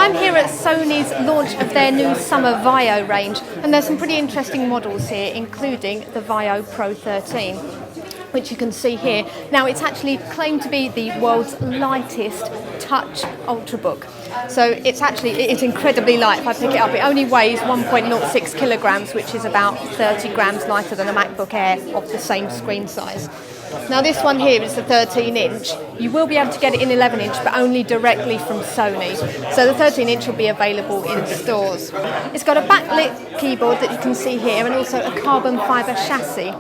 I'm here at Sony's launch of their new summer Vaio range, and there's some pretty interesting models here, including the Vaio Pro 13, which you can see here. Now, it's actually claimed to be the world's lightest touch ultrabook. So it's incredibly light. If I pick it up, it only weighs 1.06 kilograms, which is about 30 grams lighter than a MacBook Air of the same screen size. Now, this one here is the 13-inch. You will be able to get it in 11-inch, but only directly from Sony. So the 13-inch will be available in stores. It's got a backlit keyboard that you can see here, and also a carbon fibre chassis.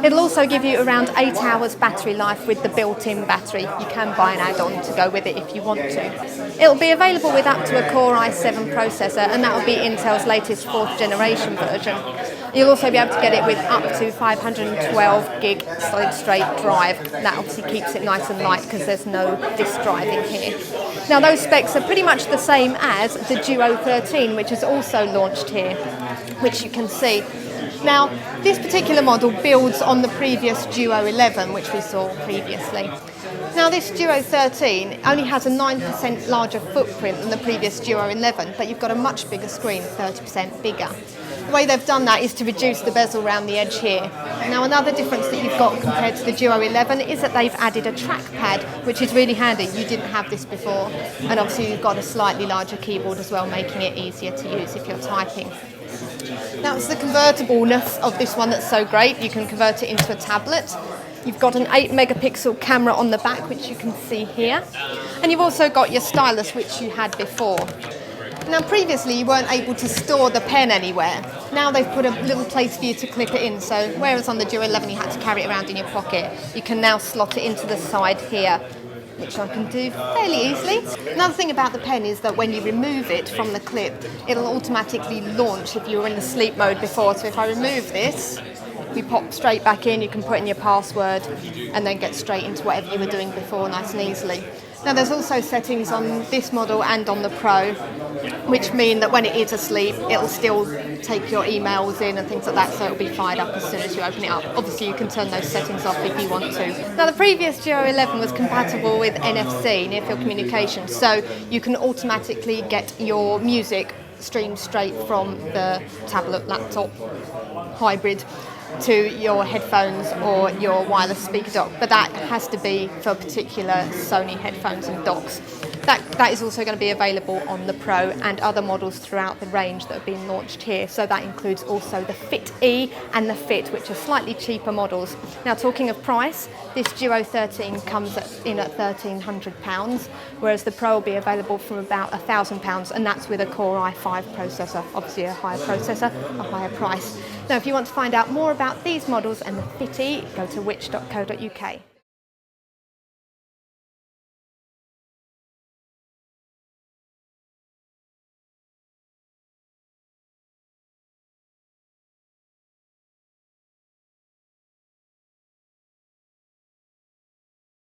It'll also give you around 8 hours battery life with the built-in battery. You can buy an add-on to go with it if you want to. It'll be available with up to a Core i7 processor, and that will be Intel's latest 4th generation version. You'll also be able to get it with up to 512 gig solid state drive. That obviously keeps it nice and light because there's no disk drive in here. Now, those specs are pretty much the same as the Duo 13, which is also launched here, which you can see. Now, this particular model builds on the previous Duo 11, which we saw previously. Now, this Duo 13 only has a 9% larger footprint than the previous Duo 11, but you've got a much bigger screen, 30% bigger. The way they've done that is to reduce the bezel around the edge here. Now, another difference that you've got compared to the Duo 11 is that they've added a trackpad, which is really handy. You didn't have this before. And obviously you've got a slightly larger keyboard as well, making it easier to use if you're typing. Now, it's the convertibleness of this one that's so great. You can convert it into a tablet. You've got an 8 megapixel camera on the back, which you can see here. And you've also got your stylus, which you had before. Now, previously you weren't able to store the pen anywhere. Now they've put a little place for you to clip it in, so whereas on the Duo 11 you had to carry it around in your pocket, you can now slot it into the side here, which I can do fairly easily. Another thing about the pen is that when you remove it from the clip, it'll automatically launch if you were in the sleep mode before. So if I remove this, we pop straight back in, you can put in your password and then get straight into whatever you were doing before nice and easily. Now, there's also settings on this model and on the Pro, which mean that when it is asleep, it'll still take your emails in and things like that, so it'll be fired up as soon as you open it up. Obviously, you can turn those settings off if you want to. Now, the previous Duo 11 was compatible with NFC, near-field communication, so you can automatically get your music streamed straight from the tablet, laptop, hybrid to your headphones or your wireless speaker dock, but that has to be for particular Sony headphones and docks. That is also going to be available on the Pro and other models throughout the range that have been launched here. So that includes also the Fit E and the Fit, which are slightly cheaper models. Now, talking of price, this Duo 13 comes in at £1,300, whereas the Pro will be available from about £1,000, and that's with a Core i5 processor. Obviously a higher processor, a higher price. Now, if you want to find out more about these models and the Fit E, go to which.co.uk.